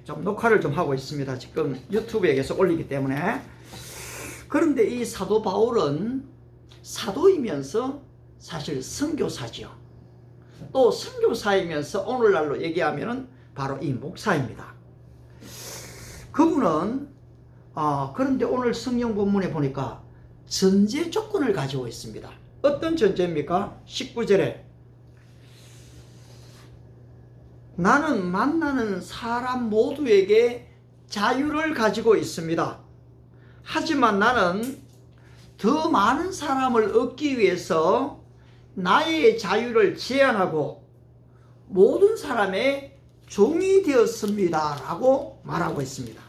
좀 녹화를 좀 하고 있습니다. 지금 유튜브에 계속 올리기 때문에. 그런데 이 사도 바울은 사도이면서 사실 선교사지요. 또 선교사이면서 오늘날로 얘기하면 바로 이 목사입니다. 그분은 그런데 오늘 성경 본문에 보니까 전제 조건을 가지고 있습니다. 어떤 전제입니까? 19절에 나는 만나는 사람 모두에게 자유를 가지고 있습니다. 하지만 나는 더 많은 사람을 얻기 위해서 나의 자유를 제한하고 모든 사람의 종이 되었습니다 라고 말하고 있습니다.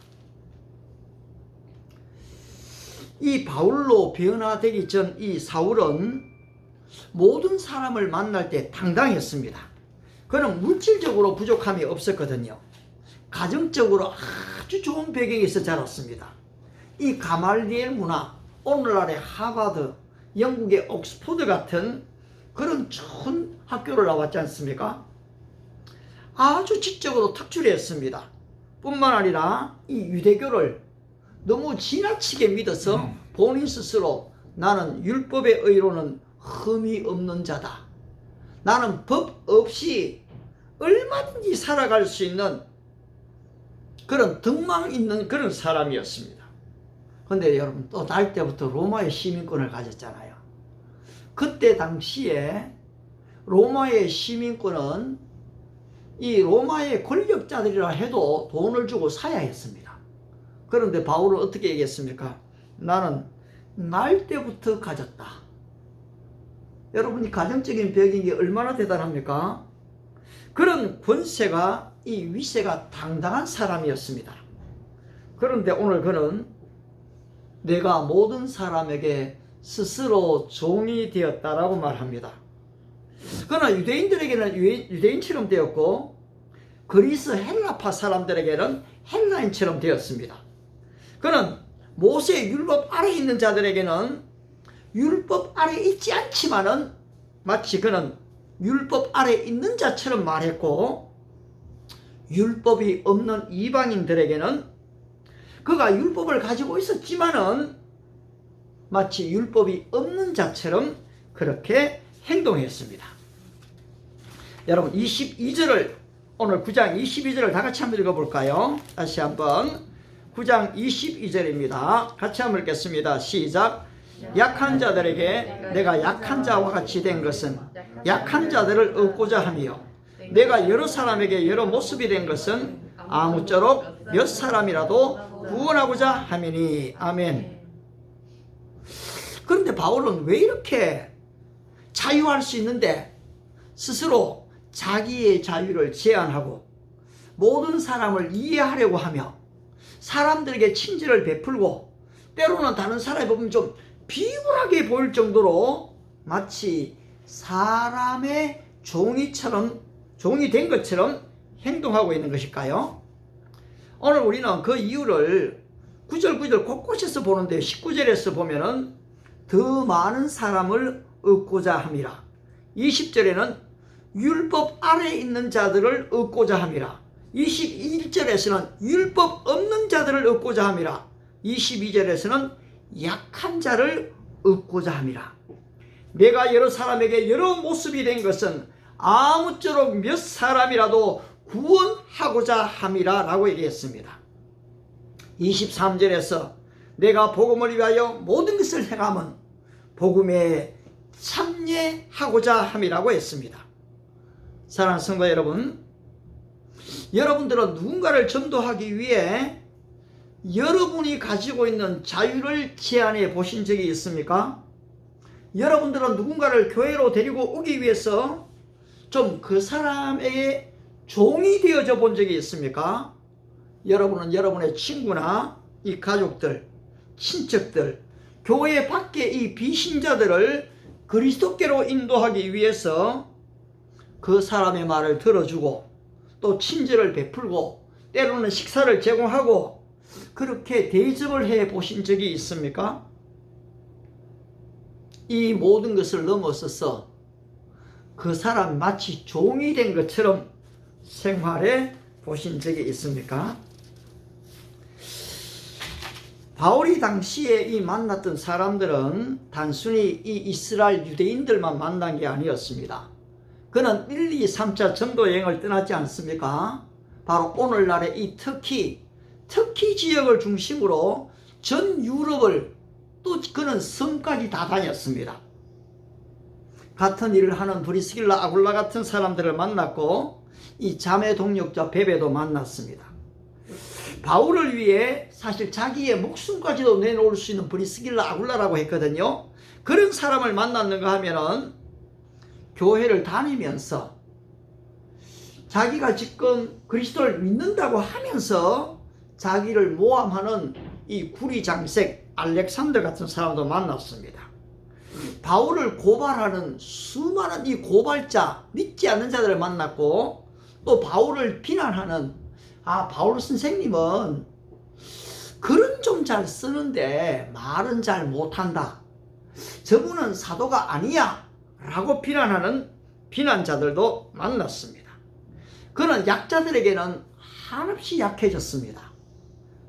이 바울로 변화되기 전 이 사울은 모든 사람을 만날 때 당당했습니다. 그는 물질적으로 부족함이 없었거든요. 가정적으로 아주 좋은 배경에서 자랐습니다. 이 가말리엘 문화, 오늘날의 하버드, 영국의 옥스퍼드 같은 그런 좋은 학교를 나왔지 않습니까? 아주 지적으로 특출했습니다. 뿐만 아니라 이 유대교를 너무 지나치게 믿어서 본인 스스로 나는 율법의 의로는 흠이 없는 자다. 나는 법 없이 얼마든지 살아갈 수 있는 그런 덕망 있는 그런 사람이었습니다. 그런데 여러분 또 날 때부터 로마의 시민권을 가졌잖아요. 그때 당시에 로마의 시민권은 이 로마의 권력자들이라 해도 돈을 주고 사야 했습니다. 그런데 바울은 어떻게 얘기했습니까? 나는 날 때부터 가졌다. 여러분이 가정적인 배경이 얼마나 대단합니까? 그런 권세가 이 위세가 당당한 사람이었습니다. 그런데 오늘 그는 내가 모든 사람에게 스스로 종이 되었다라고 말합니다. 그러나 유대인들에게는 유대인처럼 되었고 그리스 헬라파 사람들에게는 헬라인처럼 되었습니다. 그는 모세의 율법 아래 있는 자들에게는 율법 아래 있지 않지만은 마치 그는 율법 아래 있는 자처럼 말했고 율법이 없는 이방인들에게는 그가 율법을 가지고 있었지만은 마치 율법이 없는 자처럼 그렇게 행동했습니다. 여러분 22절을 오늘 9장 22절을 다 같이 한번 읽어볼까요? 다시 한번 9장 22절입니다. 같이 한번 읽겠습니다. 시작. 약한 자들에게 내가 약한 자와 같이 된 것은 약한 자들을 얻고자 함이요 내가 여러 사람에게 여러 모습이 된 것은 아무쪼록 몇 사람이라도 구원하고자 함이니. 아멘. 그런데 바울은 왜 이렇게 자유할 수 있는데 스스로 자기의 자유를 제한하고 모든 사람을 이해하려고 하며 사람들에게 친절을 베풀고 때로는 다른 사람이 보면 좀 비굴하게 보일 정도로 마치 사람의 종이 된 것처럼 행동하고 있는 것일까요? 오늘 우리는 그 이유를 구절 곳곳에서 보는데 19절에서 보면은 더 많은 사람을 얻고자 함이라. 20절에는 율법 아래에 있는 자들을 얻고자 함이라. 21절에서는 율법 없는 자들을 얻고자 함이라. 22절에서는 약한 자를 얻고자 함이라. 내가 여러 사람에게 여러 모습이 된 것은 아무쪼록 몇 사람이라도 구원하고자 함이라 라고 얘기했습니다. 23절에서 내가 복음을 위하여 모든 것을 행함은 복음에 참여하고자 함이라고 했습니다. 사랑하는 성도 여러분, 여러분들은 누군가를 전도하기 위해 여러분이 가지고 있는 자유를 제한해 보신 적이 있습니까? 여러분들은 누군가를 교회로 데리고 오기 위해서 좀 그 사람에게 종이 되어져 본 적이 있습니까? 여러분은 여러분의 친구나 이 가족들, 친척들, 교회 밖에 이 비신자들을 그리스도께로 인도하기 위해서 그 사람의 말을 들어주고 또 친절을 베풀고 때로는 식사를 제공하고 그렇게 대접을 해 보신 적이 있습니까? 이 모든 것을 넘어서서 그 사람 마치 종이 된 것처럼 생활해 보신 적이 있습니까? 바울이 당시에 이 만났던 사람들은 단순히 이 이스라엘 유대인들만 만난 게 아니었습니다. 그는 1, 2, 3차 전도 여행을 떠났지 않습니까? 바로 오늘날의 이 터키 지역을 중심으로 전 유럽을, 또 그는 섬까지 다 다녔습니다. 같은 일을 하는 브리스길라 아굴라 같은 사람들을 만났고, 이 자매 동력자 베베도 만났습니다. 바울을 위해 사실 자기의 목숨까지도 내놓을 수 있는 브리스길라 아굴라라고 했거든요. 그런 사람을 만났는가 하면은 교회를 다니면서 자기가 지금 그리스도를 믿는다고 하면서 자기를 모함하는 이 구리장색 알렉산더 같은 사람도 만났습니다. 바울을 고발하는 수많은 이 고발자, 믿지 않는 자들을 만났고, 또 바울을 비난하는, 바울 선생님은 글은 좀 잘 쓰는데 말은 잘 못한다, 저분은 사도가 아니야 라고 비난하는 비난자들도 만났습니다. 그는 약자들에게는 한없이 약해졌습니다.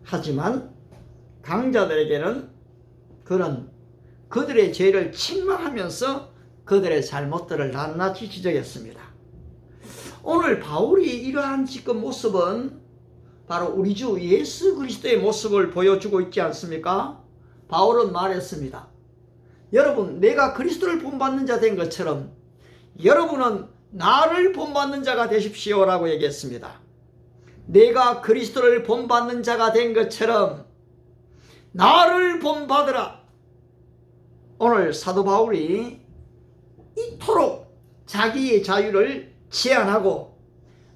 하지만 강자들에게는 그는 그들의 죄를 책망하면서 그들의 잘못들을 낱낱이 지적했습니다. 오늘 바울이 이러한 지금 모습은 바로 우리 주 예수 그리스도의 모습을 보여주고 있지 않습니까? 바울은 말했습니다. 여러분, 내가 그리스도를 본받는 자 된 것처럼 여러분은 나를 본받는 자가 되십시오 라고 얘기했습니다. 내가 그리스도를 본받는 자가 된 것처럼 나를 본받으라. 오늘 사도 바울이 이토록 자기의 자유를 제한하고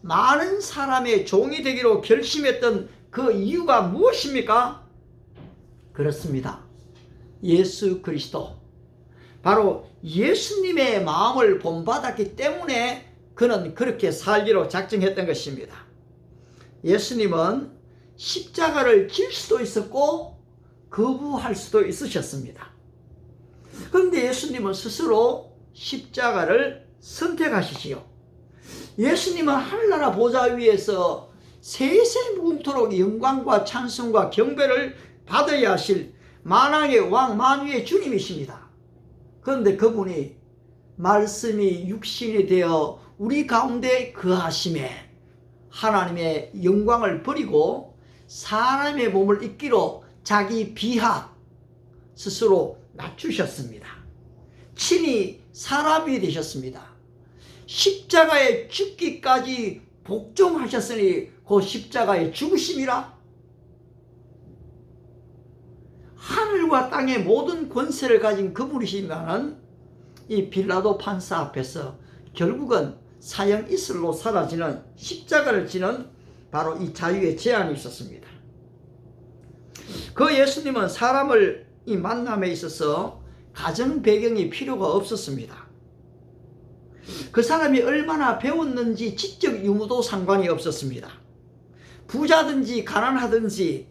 많은 사람의 종이 되기로 결심했던 그 이유가 무엇입니까? 그렇습니다. 예수 그리스도, 바로 예수님의 마음을 본받았기 때문에 그는 그렇게 살기로 작정했던 것입니다. 예수님은 십자가를 질 수도 있었고 거부할 수도 있으셨습니다. 그런데 예수님은 스스로 십자가를 선택하시지요. 예수님은 하늘나라 보좌 위에서 세세무궁토록 영광과 찬송과 경배를 받아야 하실 만왕의 왕, 만유의 주님이십니다. 그런데 그분이 말씀이 육신이 되어 우리 가운데 거하심에 하나님의 영광을 버리고 사람의 몸을 입기로 자기 비하 스스로 낮추셨습니다. 친히 사람이 되셨습니다. 십자가에 죽기까지 복종하셨으니 그 십자가의 죽으심이라. 하늘과 땅의 모든 권세를 가진 그분이시면은 이 빌라도 판사 앞에서 결국은 사형 이슬로 사라지는 십자가를 지는 바로 이 자유의 제한이 있었습니다. 그 예수님은 사람을 이 만남에 있어서 가정 배경이 필요가 없었습니다. 그 사람이 얼마나 배웠는지 지적 유무도 상관이 없었습니다. 부자든지 가난하든지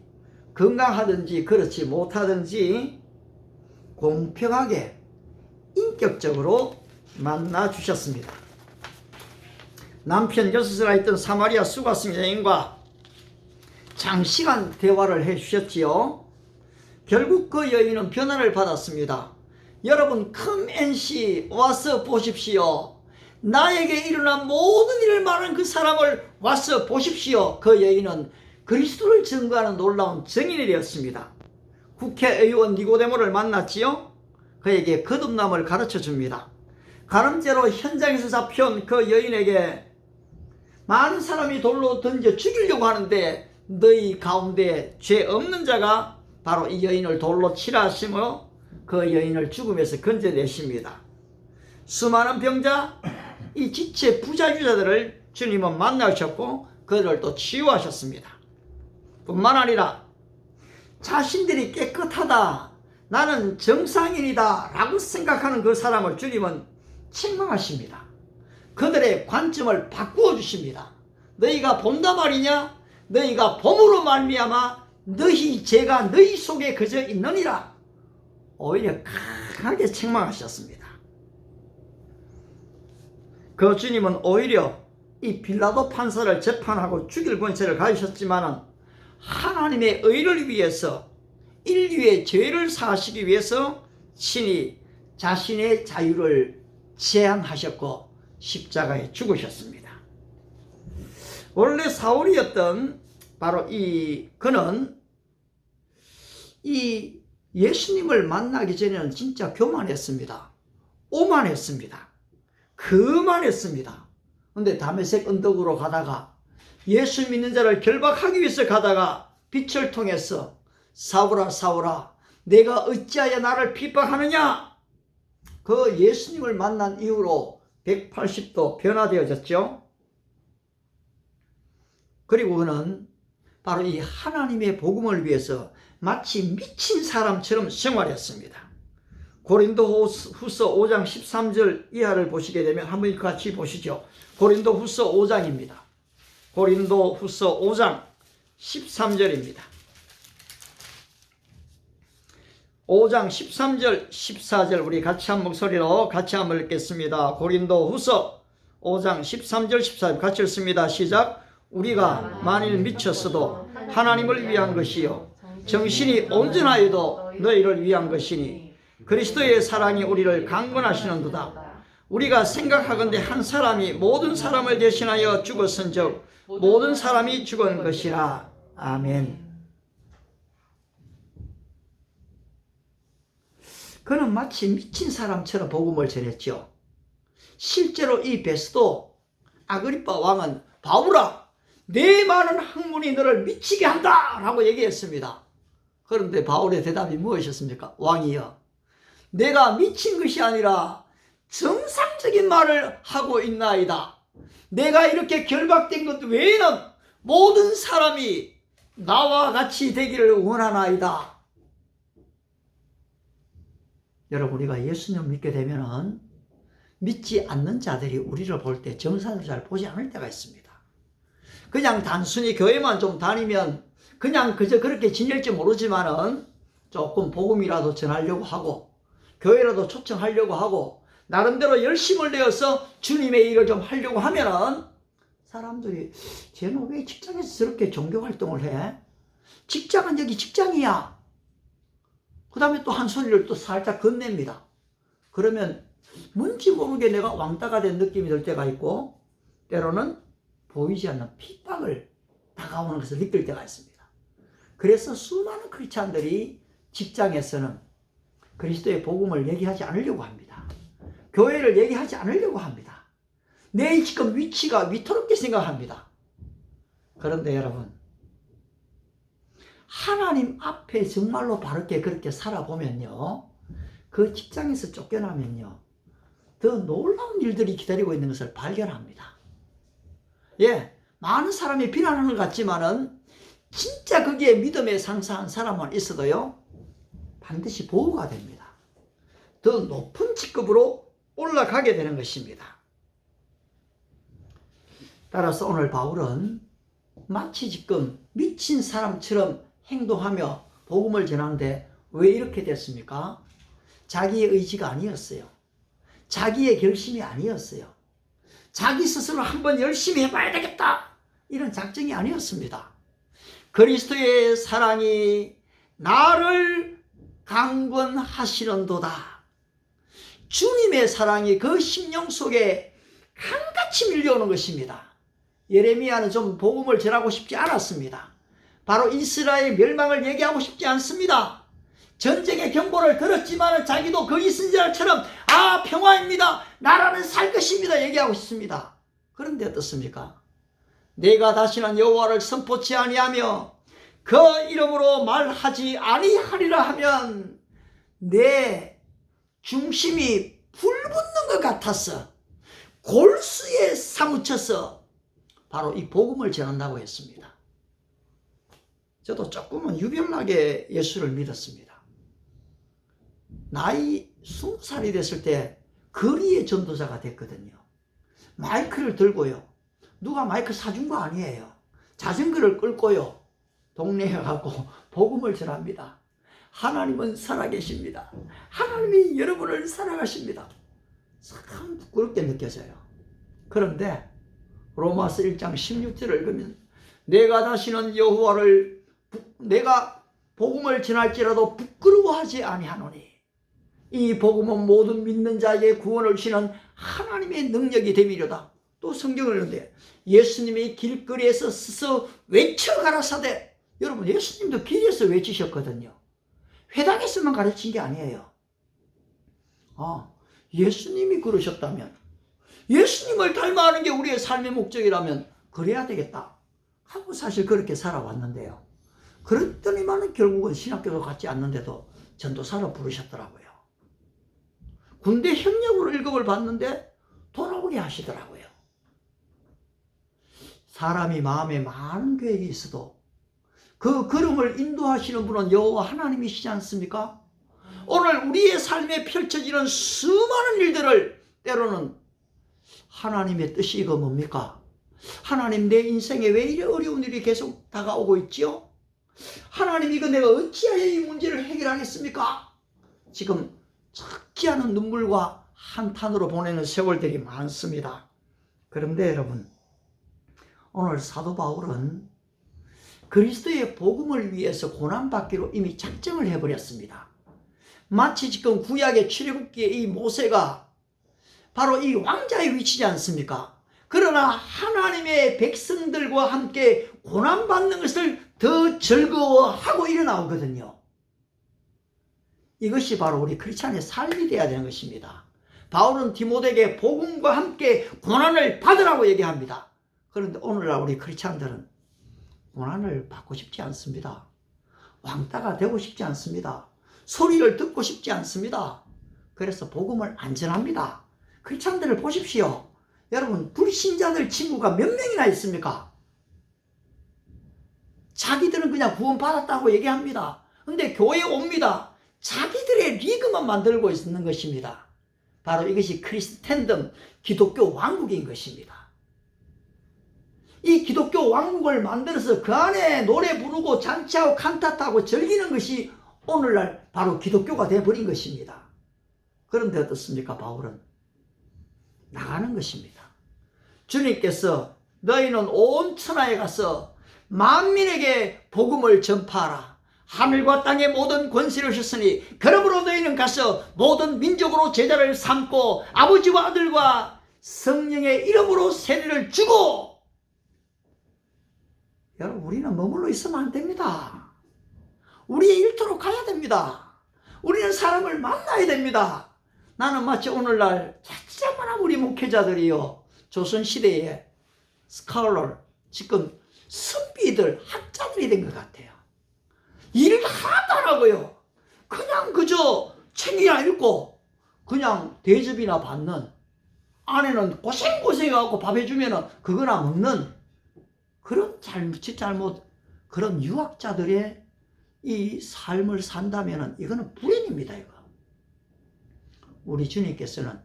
건강하든지 그렇지 못하든지 공평하게 인격적으로 만나주셨습니다. 남편 6을 있던 사마리아 수가성 여인과 장시간 대화를 해주셨지요. 결국 그 여인은 변화를 받았습니다. 여러분, 컴앤시 와서 보십시오. 나에게 일어난 모든 일을 말한 그 사람을 와서 보십시오. 그 여인은 그리스도를 증거하는 놀라운 증인이 되었습니다. 국회의원 니고데모를 만났지요. 그에게 거듭남을 가르쳐 줍니다. 가늠죄로 현장에서 잡혀온 그 여인에게 많은 사람이 돌로 던져 죽이려고 하는데 너희 가운데 죄 없는 자가 바로 이 여인을 돌로 치라 하시며 그 여인을 죽음에서 건져내십니다. 수많은 병자, 이 지체 부자유자들을 주님은 만나셨고 그들을 또 치유하셨습니다. 뿐만 아니라 자신들이 깨끗하다, 나는 정상인이다 라고 생각하는 그 사람을 주님은 책망하십니다. 그들의 관점을 바꾸어 주십니다. 너희가 본다 말이냐? 너희가 봄으로 말미암아 너희 죄가 너희 속에 그저 있느니라. 오히려 강하게 책망하셨습니다. 그 주님은 오히려 이 빌라도 판사를 재판하고 죽일 권세를 가지셨지만은 하나님의 의를 위해서 인류의 죄를 사하시기 위해서 친히 자신의 자유를 제한하셨고 십자가에 죽으셨습니다. 원래 사울이었던 바로 그는 이 예수님을 만나기 전에는 진짜 교만했습니다. 오만했습니다. 거만했습니다. 근데 다메섹 언덕으로 가다가 예수 믿는 자를 결박하기 위해서 가다가 빛을 통해서 사울아 사울아 내가 어찌하여 나를 핍박하느냐, 그 예수님을 만난 이후로 180도 변화되어졌죠. 그리고 그는 바로 이 하나님의 복음을 위해서 마치 미친 사람처럼 생활했습니다. 고린도후서 5장 13절 이하를 보시게 되면 한번 같이 보시죠. 고린도후서 5장입니다. 고린도후서 5장 13절입니다. 5장 13절 14절 우리 같이 한 목소리로 같이 한번 읽겠습니다. 고린도후서 5장 13절 14절 같이 읽습니다. 시작. 우리가 만일 미쳤어도 하나님을 위한 것이요 정신이 온전하여도 너희를 위한 것이니 그리스도의 사랑이 우리를 강건하시는도다. 우리가 생각하건대 한 사람이 모든 사람을 대신하여 죽었은즉 모든 사람이 죽은 것이라. 아멘. 그는 마치 미친 사람처럼 복음을 전했죠. 실제로 이 베스도 아그리빠 왕은 바울아 내 많은 학문이 너를 미치게 한다 라고 얘기했습니다. 그런데 바울의 대답이 무엇이었습니까? 왕이여 내가 미친 것이 아니라 정상적인 말을 하고 있나이다. 내가 이렇게 결박된 것 외에는 모든 사람이 나와 같이 되기를 원하나이다. 여러분 우리가 예수님 믿게 되면은 믿지 않는 자들이 우리를 볼 때 정상으로 잘 보지 않을 때가 있습니다. 그냥 단순히 교회만 좀 다니면 그냥 그저 그렇게 지낼지 모르지만은 조금 복음이라도 전하려고 하고 교회라도 초청하려고 하고 나름대로 열심을 내어서 주님의 일을 좀 하려고 하면은 사람들이 쟤는 왜 직장에서 저렇게 종교활동을 해? 직장은 여기 직장이야. 그 다음에 또 한 소리를 또 살짝 건넵니다. 그러면 뭔지 모르게 내가 왕따가 된 느낌이 들 때가 있고 때로는 보이지 않는 핍박을 다가오는 것을 느낄 때가 있습니다. 그래서 수많은 크리스찬들이 직장에서는 그리스도의 복음을 얘기하지 않으려고 합니다. 교회를 얘기하지 않으려고 합니다. 내 지금 위치가 위태롭게 생각합니다. 그런데 여러분 하나님 앞에 정말로 바르게 그렇게 살아보면요 그 직장에서 쫓겨나면요 더 놀라운 일들이 기다리고 있는 것을 발견합니다. 예, 많은 사람이 비난하는 것 같지만은 진짜 거기에 믿음에 상승한 사람만 있어도요 반드시 보호가 됩니다. 더 높은 직급으로 올라가게 되는 것입니다. 따라서 오늘 바울은 마치 지금 미친 사람처럼 행동하며 복음을 전하는데 왜 이렇게 됐습니까? 자기의 의지가 아니었어요. 자기의 결심이 아니었어요. 자기 스스로 한번 열심히 해봐야 되겠다 이런 작정이 아니었습니다. 그리스도의 사랑이 나를 강권하시는도다. 주님의 사랑이 그 심령 속에 강같이 밀려오는 것입니다. 예레미야는 좀 복음을 전하고 싶지 않았습니다. 바로 이스라엘 멸망을 얘기하고 싶지 않습니다. 전쟁의 경보를 들었지만 자기도 거기 선지자처럼 아 평화입니다. 나라는 살 것입니다. 얘기하고 싶습니다. 그런데 어떻습니까? 내가 다시는 여호와를 선포치 아니하며 그 이름으로 말하지 아니하리라 하면 내 중심이 불붙는 것 같아서 골수에 사무쳐서 바로 이 복음을 전한다고 했습니다. 저도 조금은 유별나게 예수를 믿었습니다. 나이 20살이 됐을 때 거리의 전도자가 됐거든요. 마이크를 들고요. 누가 마이크 사준 거 아니에요. 자전거를 끌고요. 동네에 가고 복음을 전합니다. 하나님은 살아계십니다. 하나님이 여러분을 사랑하십니다. 참 부끄럽게 느껴져요. 그런데 로마서 1장 16절을 읽으면 내가 다시는 여호와를 내가 복음을 전할지라도 부끄러워하지 아니하노니 이 복음은 모든 믿는 자에게 구원을 주시는 하나님의 능력이 됨이로다. 또 성경을 읽는데 예수님이 길거리에서 서서 외쳐가라사대. 여러분 예수님도 길에서 외치셨거든요. 회당에서만 가르친 게 아니에요. 예수님이 그러셨다면, 예수님을 닮아가는 게 우리의 삶의 목적이라면 그래야 되겠다 하고 사실 그렇게 살아왔는데요. 그랬더니만 결국은 신학교도 갖지 않는데도 전도사로 부르셨더라고요. 군대 현역으로 1급을 받는데 돌아오게 하시더라고요. 사람이 마음에 많은 계획이 있어도 그 걸음을 인도하시는 분은 여호와 하나님이시지 않습니까? 오늘 우리의 삶에 펼쳐지는 수많은 일들을 때로는 하나님의 뜻이 이거 뭡니까? 하나님 내 인생에 왜 이래 어려운 일이 계속 다가오고 있지요? 하나님 이거 내가 어찌하여 이 문제를 해결하겠습니까? 지금 적지 않은 눈물과 한탄으로 보내는 세월들이 많습니다. 그런데 여러분 오늘 사도 바울은 그리스도의 복음을 위해서 고난받기로 이미 작정을 해버렸습니다. 마치 지금 구약의 출애굽기의 이 모세가 바로 이 왕자의 위치지 않습니까? 그러나 하나님의 백성들과 함께 고난받는 것을 더 즐거워하고 일어나오거든요. 이것이 바로 우리 크리스찬의 삶이 되어야 되는 것입니다. 바울은 디모데에게 복음과 함께 고난을 받으라고 얘기합니다. 그런데 오늘날 우리 크리스찬들은 고난을 받고 싶지 않습니다. 왕따가 되고 싶지 않습니다. 소리를 듣고 싶지 않습니다. 그래서 복음을 안 전합니다. 크리스찬들을 보십시오. 여러분 불신자들 친구가 몇 명이나 있습니까? 자기들은 그냥 구원 받았다고 얘기합니다. 근데 교회에 옵니다. 자기들의 리그만 만들고 있는 것입니다. 바로 이것이 크리스텐덤 기독교 왕국인 것입니다. 이 기독교 왕국을 만들어서 그 안에 노래 부르고 잔치하고 칸타타하고 즐기는 것이 오늘날 바로 기독교가 되어버린 것입니다. 그런데 어떻습니까? 바울은 나가는 것입니다. 주님께서 너희는 온 천하에 가서 만민에게 복음을 전파하라. 하늘과 땅의 모든 권세를 주셨으니 그러므로 너희는 가서 모든 민족으로 제자를 삼고 아버지와 아들과 성령의 이름으로 세례를 주고. 여러분 우리는 머물러 있으면 안 됩니다. 우리의 일터로 가야 됩니다. 우리는 사람을 만나야 됩니다. 나는 마치 오늘날 자그마한 우리 목회자들이요 조선시대에 스칼러 지금 선비들 학자들이 된 것 같아요. 일을 하나도 안 하고요. 그냥 그저 책이나 읽고 그냥 대접이나 받는, 아내는 고생고생해갖고 밥 해주면 그거나 먹는 그런 잘못 그런 유학자들의 이 삶을 산다면 이거는 불행입니다. 이거. 우리 주님께서는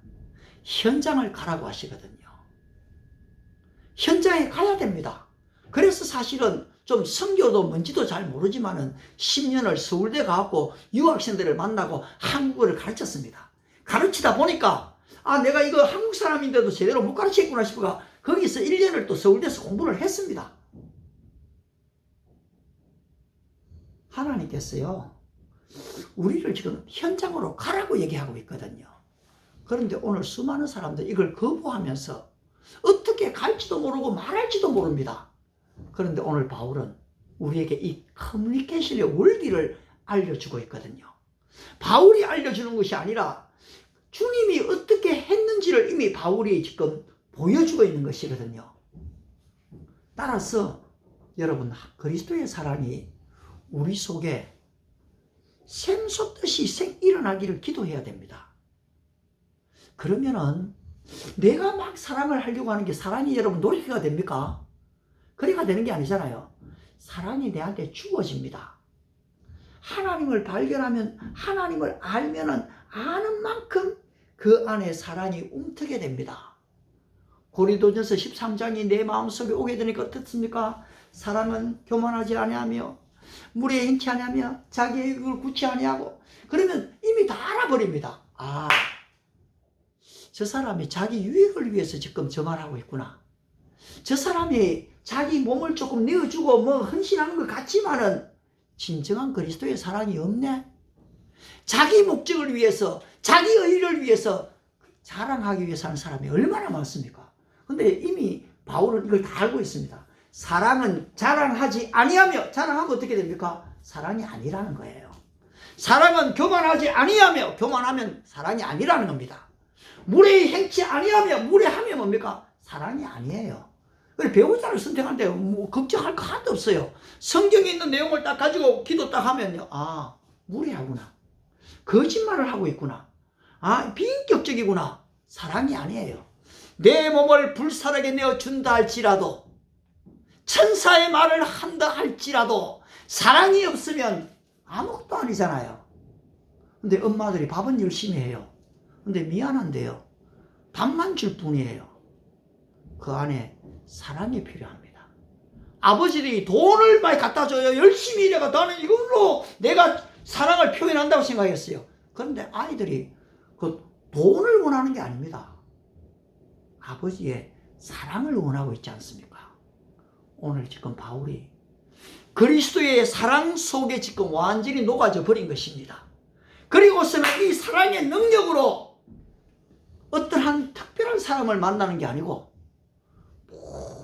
현장을 가라고 하시거든요. 현장에 가야 됩니다. 그래서 사실은 좀 선교도 뭔지도 잘 모르지만은 10년을 서울대 가고 유학생들을 만나고 한국어를 가르쳤습니다. 가르치다 보니까 내가 이거 한국 사람인데도 제대로 못 가르치겠구나 싶어가 거기서 1년을 또 서울대에서 공부를 했습니다. 하나님께서요 우리를 지금 현장으로 가라고 얘기하고 있거든요. 그런데 오늘 수많은 사람들이 이걸 거부하면서 어떻게 갈지도 모르고 말할지도 모릅니다. 그런데 오늘 바울은 우리에게 이 커뮤니케이션의 원리를 알려주고 있거든요. 바울이 알려주는 것이 아니라 주님이 어떻게 했는지를 이미 바울이 지금 보여주고 있는 것이거든요. 따라서 여러분 그리스도의 사랑이 우리 속에 샘솟듯이 일어나기를 기도해야 됩니다. 그러면은 내가 막 사랑을 하려고 하는 게 사랑이 여러분 놀이가 됩니까? 그래가 되는 게 아니잖아요. 사랑이 내한테 주어집니다. 하나님을 발견하면, 하나님을 알면은 아는 만큼 그 안에 사랑이 움트게 됩니다. 고린도전서 13장이 내 마음속에 오게 되니까 어떻습니까? 사랑은 교만하지 아니하며 물에 행치 아니하며 자기의 이익을 구치 아니하고, 그러면 이미 다 알아버립니다. 저 사람이 자기 유익을 위해서 지금 저 말하고 있구나. 저 사람이 자기 몸을 조금 내어주고 뭐 헌신하는 것 같지만은 진정한 그리스도의 사랑이 없네. 자기 목적을 위해서, 자기 의를 위해서 자랑하기 위해서 하는 사람이 얼마나 많습니까? 근데 이미 바울은 이걸 다 알고 있습니다. 사랑은 자랑하지 아니하며, 자랑하면 어떻게 됩니까? 사랑이 아니라는 거예요. 사랑은 교만하지 아니하며, 교만하면 사랑이 아니라는 겁니다. 무례히 행치 아니하며, 무례하면 뭡니까? 사랑이 아니에요. 그래, 배우자를 선택하는데 뭐 걱정할 거 하나도 없어요. 성경에 있는 내용을 딱 가지고 기도 딱 하면요, 아, 무례하구나, 거짓말을 하고 있구나, 아, 비인격적이구나. 사랑이 아니에요. 내 몸을 불살하게 내어준다 할지라도, 천사의 말을 한다 할지라도 사랑이 없으면 아무것도 아니잖아요. 근데 엄마들이 밥은 열심히 해요. 근데 미안한데요, 밥만 줄 뿐이에요. 그 안에 사랑이 필요합니다. 아버지들이 돈을 많이 갖다 줘요. 열심히 일해가 나는 이걸로 내가 사랑을 표현한다고 생각했어요. 그런데 아이들이 그 돈을 원하는 게 아닙니다. 아버지의 사랑을 원하고 있지 않습니까? 오늘 지금 바울이 그리스도의 사랑 속에 지금 완전히 녹아져 버린 것입니다. 그리고서는 이 사랑의 능력으로 어떠한 특별한 사람을 만나는 게 아니고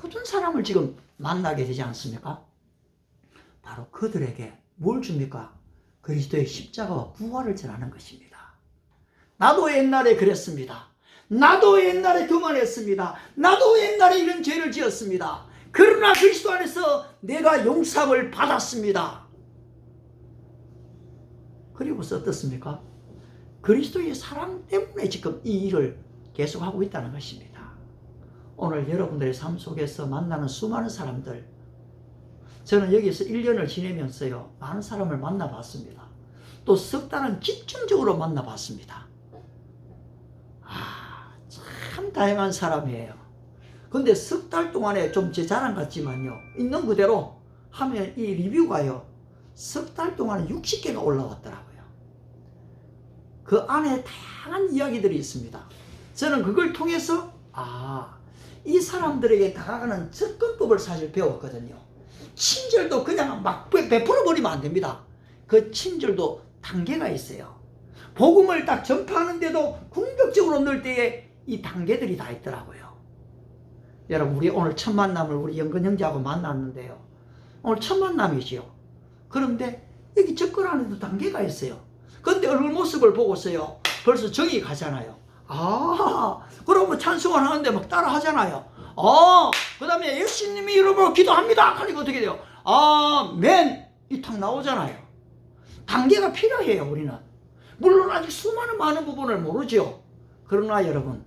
모든 사람을 지금 만나게 되지 않습니까? 바로 그들에게 뭘 줍니까? 그리스도의 십자가와 부활을 전하는 것입니다. 나도 옛날에 그랬습니다. 나도 옛날에 교만했습니다. 나도 옛날에 이런 죄를 지었습니다. 그러나 그리스도 안에서 내가 용서를 받았습니다. 그리고서 어떻습니까? 그리스도의 사랑 때문에 지금 이 일을 계속하고 있다는 것입니다. 오늘 여러분들의 삶 속에서 만나는 수많은 사람들, 저는 여기서 1년을 지내면서요, 많은 사람을 만나봤습니다. 또 석 달은 집중적으로 만나봤습니다. 참 다양한 사람이에요. 근데 석 달 동안에 좀 제 자랑 같지만요, 있는 그대로 하면 이 리뷰가요, 석 달 동안에 60개가 올라왔더라고요. 그 안에 다양한 이야기들이 있습니다. 저는 그걸 통해서 이 사람들에게 다가가는 접근법을 사실 배웠거든요. 친절도 그냥 막 베풀어버리면 안 됩니다. 그 친절도 단계가 있어요. 복음을 딱 전파하는데도 궁극적으로 넣을 때에 이 단계들이 다 있더라고요. 여러분, 우리 오늘 첫 만남을 우리 영근 형제하고 만났는데요, 오늘 첫 만남이지요. 그런데 여기 접근하는데도 단계가 있어요. 그런데 얼굴 모습을 보고서요, 벌써 정이 가잖아요. 그러면 찬송을 하는데 막 따라 하잖아요. 그 다음에 예수님이 이름으로 기도합니다 하니까 어떻게 돼요? 아멘, 이 탁 나오잖아요. 단계가 필요해요. 우리는 물론 아직 수많은 많은 부분을 모르죠. 그러나 여러분,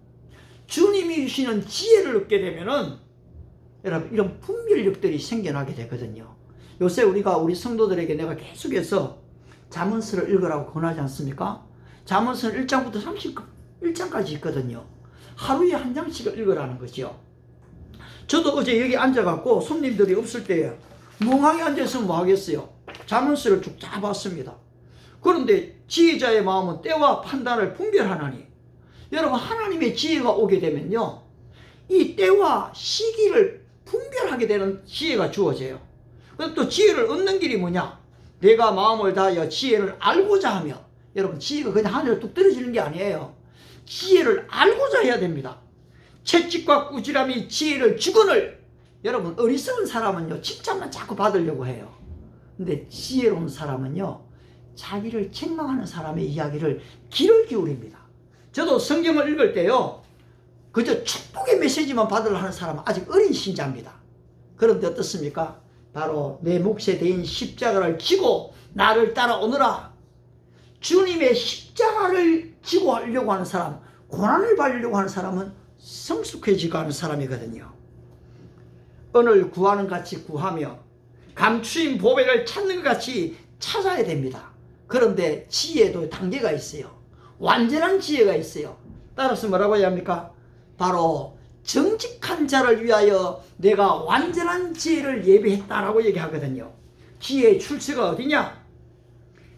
주님이 주시는 지혜를 얻게 되면은 여러분, 이런 분별력들이 생겨나게 되거든요. 요새 우리가 우리 성도들에게 내가 계속해서 잠언서를 읽으라고 권하지 않습니까? 잠언서 1장부터 31장까지 있거든요. 하루에 한 장씩을 읽으라는 거죠. 저도 어제 여기 앉아갖고 손님들이 없을 때 멍하게 앉아서 뭐 하겠어요? 잠언서를 쭉 다 봤습니다. 그런데 지혜자의 마음은 때와 판단을 분별하나니, 여러분, 하나님의 지혜가 오게 되면요, 이 때와 시기를 분별하게 되는 지혜가 주어져요. 그럼 또 지혜를 얻는 길이 뭐냐? 내가 마음을 다하여 지혜를 알고자 하며, 여러분, 지혜가 그냥 하늘에 뚝 떨어지는 게 아니에요. 지혜를 알고자 해야 됩니다. 채찍과 꾸지람이 지혜를 주거늘, 여러분, 어리석은 사람은요, 칭찬만 자꾸 받으려고 해요. 근데 지혜로운 사람은요, 자기를 책망하는 사람의 이야기를 귀를 기울입니다. 저도 성경을 읽을 때요, 그저 축복의 메시지만 받으려 하는 사람은 아직 어린 신자입니다. 그런데 어떻습니까? 바로 내 몫에 대인 십자가를 지고 나를 따라오너라. 주님의 십자가를 지고 하려고 하는 사람, 고난을 받으려고 하는 사람은 성숙해지고 하는 사람이거든요. 은을 구하는 같이 구하며 감추인 보배를 찾는 것 같이 찾아야 됩니다. 그런데 지혜도 단계가 있어요. 완전한 지혜가 있어요. 따라서 뭐라고 해야 합니까? 바로 정직한 자를 위하여 내가 완전한 지혜를 예비했다라고 얘기하거든요. 지혜의 출처가 어디냐?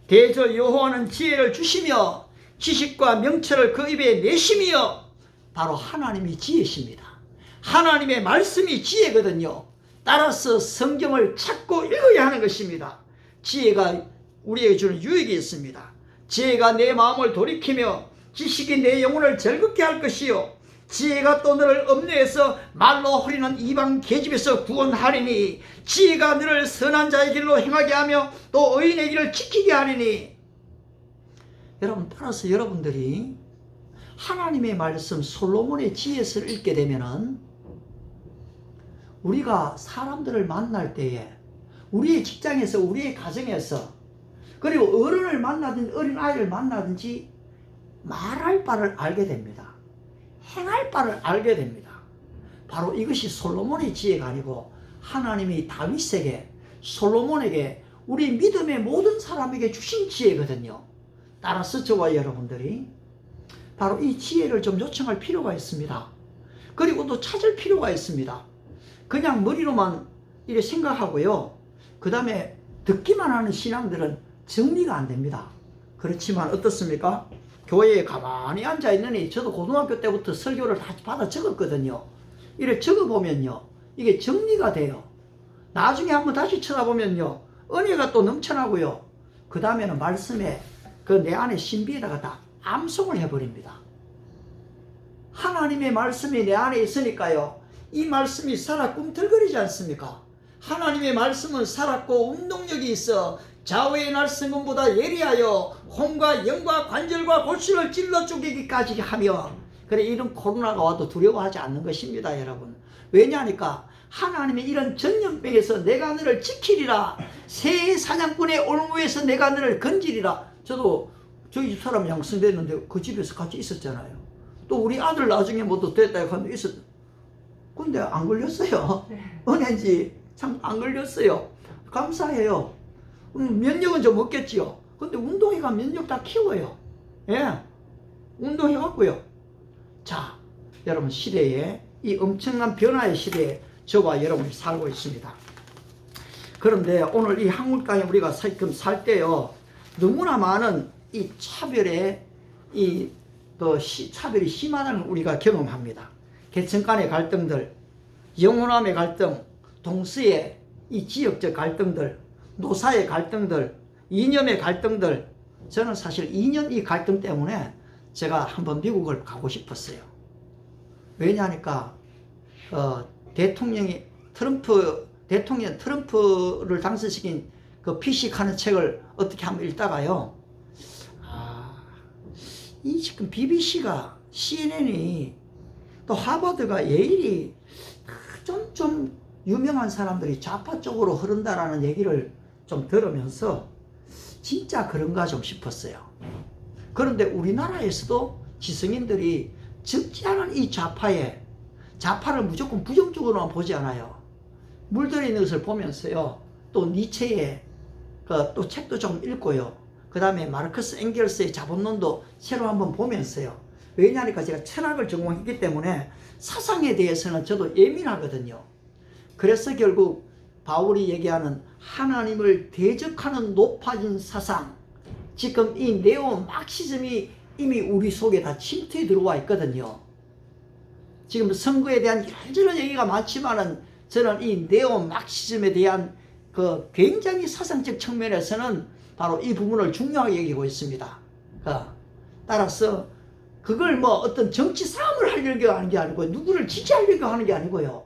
대저 여호와는 지혜를 주시며 지식과 명철을 그 입에 내심이여, 바로 하나님이 지혜십니다. 하나님의 말씀이 지혜거든요. 따라서 성경을 찾고 읽어야 하는 것입니다. 지혜가 우리에게 주는 유익이 있습니다. 지혜가 내 마음을 돌이키며 지식이 내 영혼을 즐겁게 할 것이요 지혜가 또 너를 엄려해서 말로 허리는 이방 계집에서 구원하리니 지혜가 너를 선한 자의 길로 행하게 하며 또 의인의 길을 지키게 하리니. 여러분, 따라서 여러분들이 하나님의 말씀 솔로몬의 지혜서를 읽게 되면은 우리가 사람들을 만날 때에 우리의 직장에서 우리의 가정에서 그리고 어른을 만나든지 어린아이를 만나든지 말할 바를 알게 됩니다. 행할 바를 알게 됩니다. 바로 이것이 솔로몬의 지혜가 아니고 하나님이 다윗에게 솔로몬에게 우리 믿음의 모든 사람에게 주신 지혜거든요. 따라서 저와 여러분들이 바로 이 지혜를 좀 요청할 필요가 있습니다. 그리고 또 찾을 필요가 있습니다. 그냥 머리로만 이렇게 생각하고요. 그 다음에 듣기만 하는 신앙들은 정리가 안 됩니다. 그렇지만 어떻습니까? 교회에 가만히 앉아있느니 저도 고등학교 때부터 설교를 다 받아 적었거든요. 이렇게 적어보면요. 이게 정리가 돼요. 나중에 한번 다시 쳐다보면요. 은혜가 또 넘쳐나고요. 그 다음에는 말씀에 그 내 안에 신비에다가 다 암송을 해버립니다. 하나님의 말씀이 내 안에 있으니까요. 이 말씀이 살아 꿈틀거리지 않습니까? 하나님의 말씀은 살았고 운동력이 있어 좌우의 날성금보다 예리하여 혼과 영과 관절과 골수를 찔러 쪼개기까지 하며. 그래, 이런 코로나가 와도 두려워하지 않는 것입니다, 여러분. 왜냐하니까 하나님의 이런 전염병에서 내가 너를 지키리라. 새 사냥꾼의 올무에서 내가 너를 건지리라. 저도 저희 집 사람 양성됐는데 그 집에서 같이 있었잖아요. 또 우리 아들 나중에 뭐또 됐다 하는데 있었. 근데 안 걸렸어요. 은혜인지 참 안 걸렸어요. 감사해요. 면역은 좀 없겠지요. 근데 운동회가 면역 다 키워요. 예, 운동해갖고요. 자, 여러분, 시대에 이 엄청난 변화의 시대에 저와 여러분이 살고 있습니다. 그런데 오늘 이 한국 땅에 우리가 지금 살 때요, 너무나 많은 이 차별의 차별이 심하다는 걸 우리가 경험합니다. 계층 간의 갈등들, 영혼함의 갈등, 동서의 이 지역적 갈등들, 노사의 갈등들, 이념의 갈등들. 저는 사실 이념 이 갈등 때문에 제가 한번 미국을 가고 싶었어요. 왜냐하니까 대통령 트럼프를 당선시킨 그 피식하는 책을 어떻게 한번 읽다가요. 이 지금 BBC가 CNN이 또 하버드가 예일이 좀 유명한 사람들이 좌파 쪽으로 흐른다라는 얘기를 좀 들으면서 진짜 그런가 좀 싶었어요. 그런데 우리나라에서도 지성인들이 적지 않은 이 좌파를 무조건 부정적으로만 보지 않아요. 물들어 있는 것을 보면서요. 또 니체의 또 책도 좀 읽고요. 그 다음에 마르크스 엥겔스의 자본론도 새로 한번 보면서요. 왜냐하니까 제가 철학을 전공했기 때문에 사상에 대해서는 저도 예민하거든요. 그래서 결국 바울이 얘기하는 하나님을 대적하는 높아진 사상, 지금 이 네오 막시즘이 이미 우리 속에 다 침투해 들어와 있거든요. 지금 선거에 대한 이런저런 얘기가 많지만은 저는 이 네오 막시즘에 대한 그 굉장히 사상적 측면에서는 바로 이 부분을 중요하게 여기고 있습니다. 따라서 그걸 뭐 어떤 정치 싸움을 하려고 하는 게 아니고 누구를 지지하려고 하는 게 아니고요.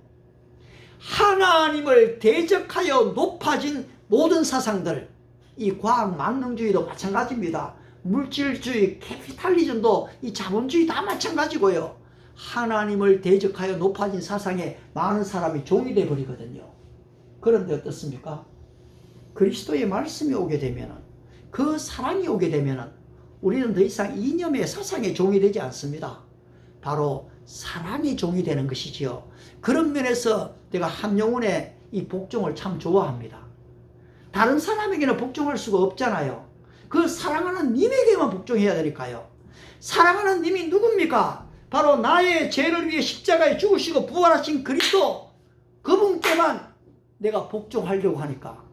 하나님을 대적하여 높아진 모든 사상들, 이 과학 만능주의도 마찬가지입니다. 물질주의, 캐피탈리즘도 이 자본주의 다 마찬가지고요. 하나님을 대적하여 높아진 사상에 많은 사람이 종이 되어 버리거든요. 그런데 어떻습니까? 그리스도의 말씀이 오게 되면, 그 사랑이 오게 되면 우리는 더 이상 이념의 사상의 종이 되지 않습니다. 바로 사랑의 종이 되는 것이지요. 그런 면에서 내가 한영훈의 이 복종을 참 좋아합니다. 다른 사람에게는 복종할 수가 없잖아요. 그 사랑하는 님에게만 복종해야 되니까요. 사랑하는 님이 누굽니까? 바로 나의 죄를 위해 십자가에 죽으시고 부활하신 그리스도, 그분께만 내가 복종하려고 하니까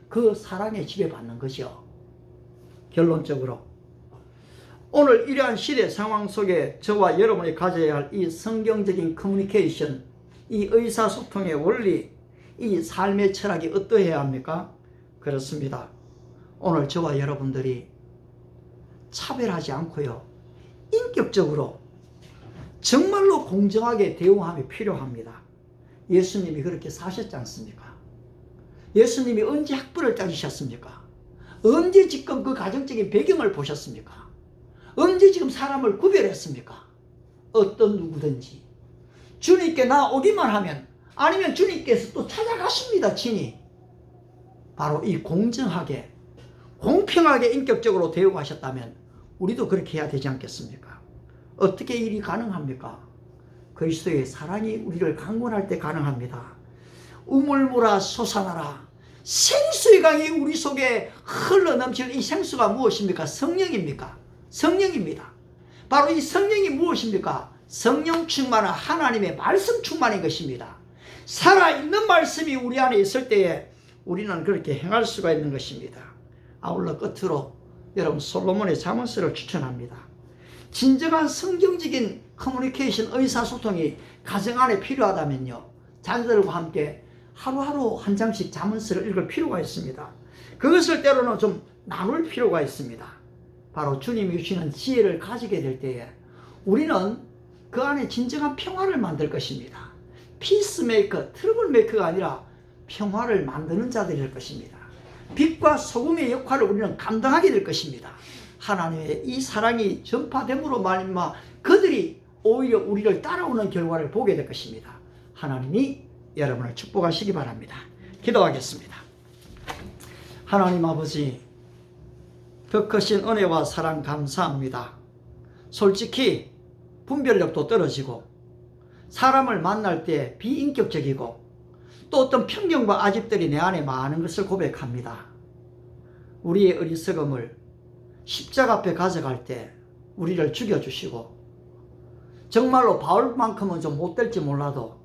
그 사랑에 지배받는 것이요. 결론적으로 오늘 이러한 시대 상황 속에 저와 여러분이 가져야 할 이 성경적인 커뮤니케이션, 이 의사소통의 원리, 이 삶의 철학이 어떠해야 합니까? 그렇습니다. 오늘 저와 여러분들이 차별하지 않고요, 인격적으로 정말로 공정하게 대우함이 필요합니다. 예수님이 그렇게 사셨지 않습니까? 예수님이 언제 학벌을 따지셨습니까? 언제 지금 그 가정적인 배경을 보셨습니까? 언제 지금 사람을 구별했습니까? 어떤 누구든지 주님께 나오기만 하면, 아니면 주님께서 또 찾아가십니다, 친히. 바로 이 공정하게, 공평하게 인격적으로 대우하셨다면 우리도 그렇게 해야 되지 않겠습니까? 어떻게 일이 가능합니까? 그리스도의 사랑이 우리를 강권할 때 가능합니다. 우물물아 솟아나라. 생수의 강이 우리 속에 흘러넘칠 이 생수가 무엇입니까? 성령입니까? 성령입니다. 바로 이 성령이 무엇입니까? 성령 충만한 하나님의 말씀 충만인 것입니다. 살아있는 말씀이 우리 안에 있을 때에 우리는 그렇게 행할 수가 있는 것입니다. 아울러 끝으로 여러분, 솔로몬의 잠언서를 추천합니다. 진정한 성경적인 커뮤니케이션, 의사소통이 가정 안에 필요하다면요, 자녀들과 함께 하루하루 한 장씩 잠언서를 읽을 필요가 있습니다. 그것을 때로는 좀 나눌 필요가 있습니다. 바로 주님이 주시는 지혜를 가지게 될 때에 우리는 그 안에 진정한 평화를 만들 것입니다. 피스메이커, 트러블메이커가 아니라 평화를 만드는 자들이 될 것입니다. 빛과 소금의 역할을 우리는 감당하게 될 것입니다. 하나님의 이 사랑이 전파됨으로 말미암아 그들이 오히려 우리를 따라오는 결과를 보게 될 것입니다. 하나님이 여러분을 축복하시기 바랍니다. 기도하겠습니다. 하나님 아버지, 더 크신 은혜와 사랑 감사합니다. 솔직히 분별력도 떨어지고 사람을 만날 때 비인격적이고 또 어떤 편견과 아집들이 내 안에 많은 것을 고백합니다. 우리의 어리석음을 십자가 앞에 가져갈 때 우리를 죽여주시고, 정말로 바울만큼은 좀 못될지 몰라도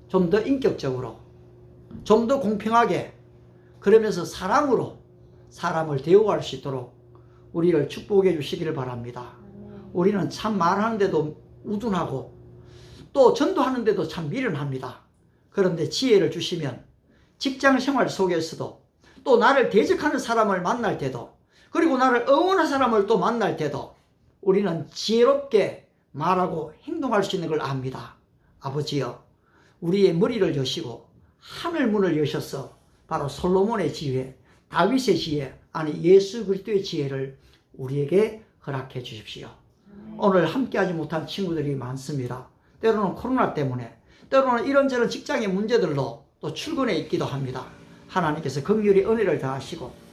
좀 더 인격적으로, 좀 더 공평하게, 그러면서 사랑으로 사람을 대우할 수 있도록 우리를 축복해 주시기를 바랍니다. 우리는 참 말하는데도 우둔하고 또 전도하는데도 참 미련합니다. 그런데 지혜를 주시면 직장 생활 속에서도, 또 나를 대적하는 사람을 만날 때도, 그리고 나를 응원하는 사람을 또 만날 때도 우리는 지혜롭게 말하고 행동할 수 있는 걸 압니다. 아버지여, 우리의 머리를 여시고 하늘 문을 여셔서 바로 솔로몬의 지혜, 다윗의 지혜, 아니 예수 그리스도의 지혜를 우리에게 허락해 주십시오. 오늘 함께하지 못한 친구들이 많습니다. 때로는 코로나 때문에, 때로는 이런저런 직장의 문제들로 또 출근해 있기도 합니다. 하나님께서 긍휼히 은혜를 더하시고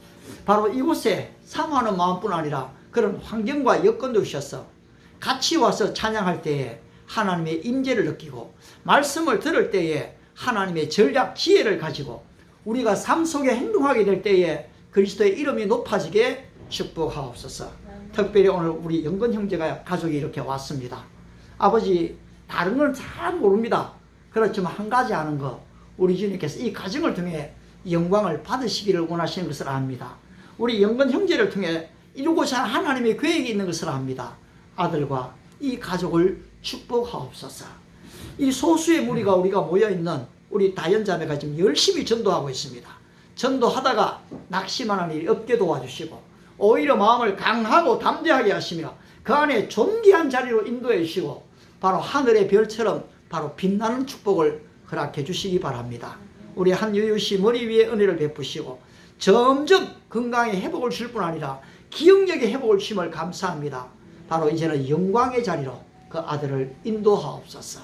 바로 이곳에 사모하는 마음뿐 아니라 그런 환경과 여건도 주셔서 같이 와서 찬양할 때에 하나님의 임재를 느끼고, 말씀을 들을 때에 하나님의 전략 지혜를 가지고 우리가 삶 속에 행동하게 될 때에 그리스도의 이름이 높아지게 축복하옵소서. 특별히 오늘 우리 영건 형제가 가족이 이렇게 왔습니다. 아버지, 다른 건 잘 모릅니다. 그렇지만 한 가지 아는 거, 우리 주님께서 이 가정을 통해 영광을 받으시기를 원하시는 것을 압니다. 우리 영건 형제를 통해 이루고자 하나님의 계획이 있는 것을 압니다. 아들과 이 가족을 축복하옵소서. 이 소수의 무리가 우리가 모여있는 우리 다연자매가 지금 열심히 전도하고 있습니다. 전도하다가 낙심하는 일이 없게 도와주시고 오히려 마음을 강하고 담대하게 하시며 그 안에 존귀한 자리로 인도해 주시고 바로 하늘의 별처럼 바로 빛나는 축복을 허락해 주시기 바랍니다. 우리 한유유씨 머리 위에 은혜를 베푸시고 점점 건강에 회복을 줄 뿐 아니라 기억력의 회복을 주심을 감사합니다. 바로 이제는 영광의 자리로 그 아들을 인도하옵소서.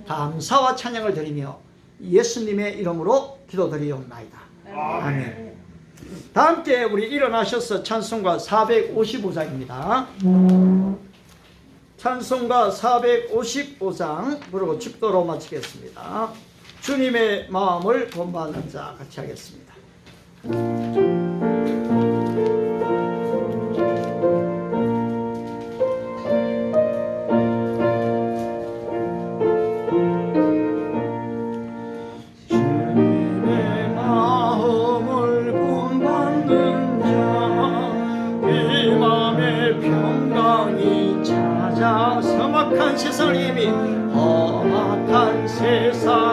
감사와 찬양을 드리며 예수님의 이름으로 기도드리옵나이다. 아멘. 다 함께 우리 일어나셔서 찬송가 455장입니다. 찬송가 455장 부르고 축도로 마치겠습니다. 주님의 마음을 본받는 자 같이 하겠습니다. 주님의 마음을 본받는 자, 이 맘의 평강이 찾아 험악한 세상을 이미 험악한 세상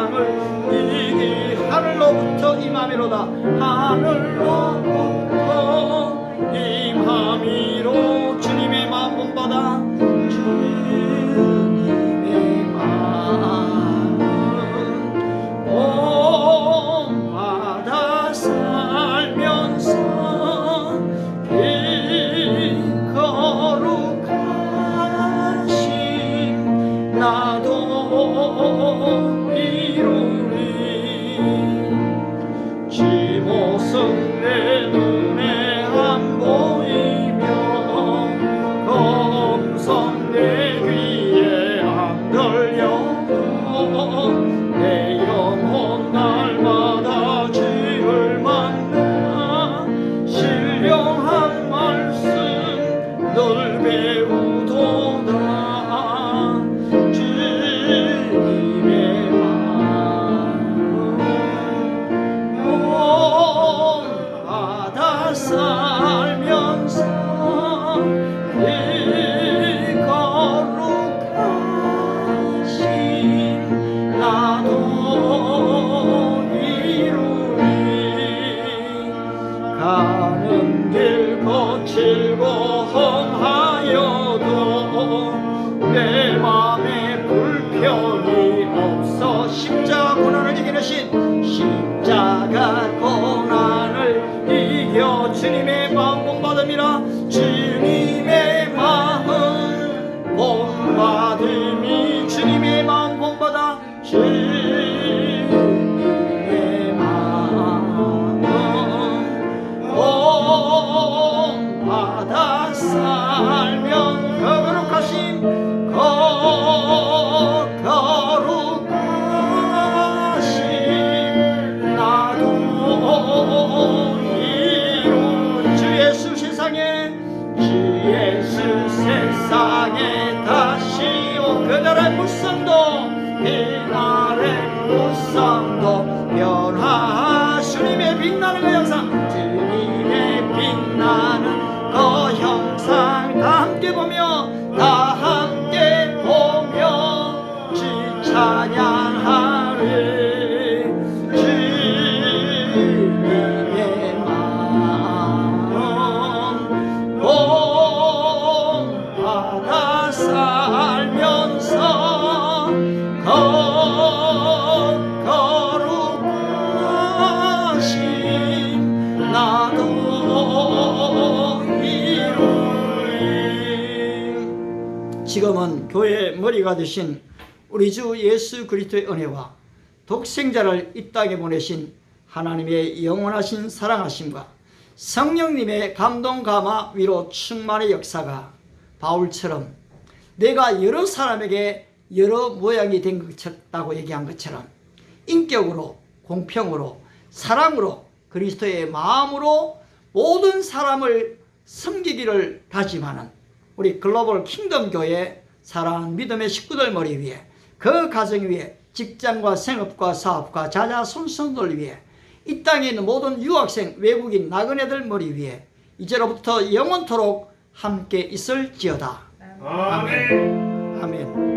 내 눈에 안 보이며 검성 내 귀에 안 들려도 내 영혼 날마다 주를 만나 신령한 말씀 늘 배우도다. 주님의 마음 받아 살면서 이 거룩하신 나도 이루리. 가는 길 거칠고 험하여도 내 맘에 불편이 없어. 십자가 고난을 이기신 십자가 고난을 이겨 주님의 마음 본받음이라. 주님의 마음 본받음이 주님의 마음 본받아. 주님의 마음 본받아 살면 거룩하신 거룩하신 나도 이룬. 주 예수 세상에 다시 오. 그날의 무쌍도 그날의 무쌍도 변화. 주님의 빛나는 그 형상 주님의 빛나는 그 형상 다 함께 보며 주 찬양하리. 주님의 마음 본받아 살면서 거룩하신 나도 이루리. 지금은 교회의 머리가 되신 우리 주 예수 그리스도의 은혜와 독생자를 이 땅에 보내신 하나님의 영원하신 사랑하심과 성령님의 감동 감화 위로 충만의 역사가 바울처럼 내가 여러 사람에게 여러 모양이 된 것다고 얘기한 것처럼 인격으로 공평으로 사랑으로 그리스도의 마음으로 모든 사람을 섬기기를 다짐하는 우리 글로벌 킹덤 교회 사랑하는 믿음의 식구들 머리 위에 그 가정 위에 직장과 생업과 사업과 자자손손들 위에 이 땅에 있는 모든 유학생 외국인 나그네들 머리 위에 이제로부터 영원토록 함께 있을지어다. 아멘. 아멘.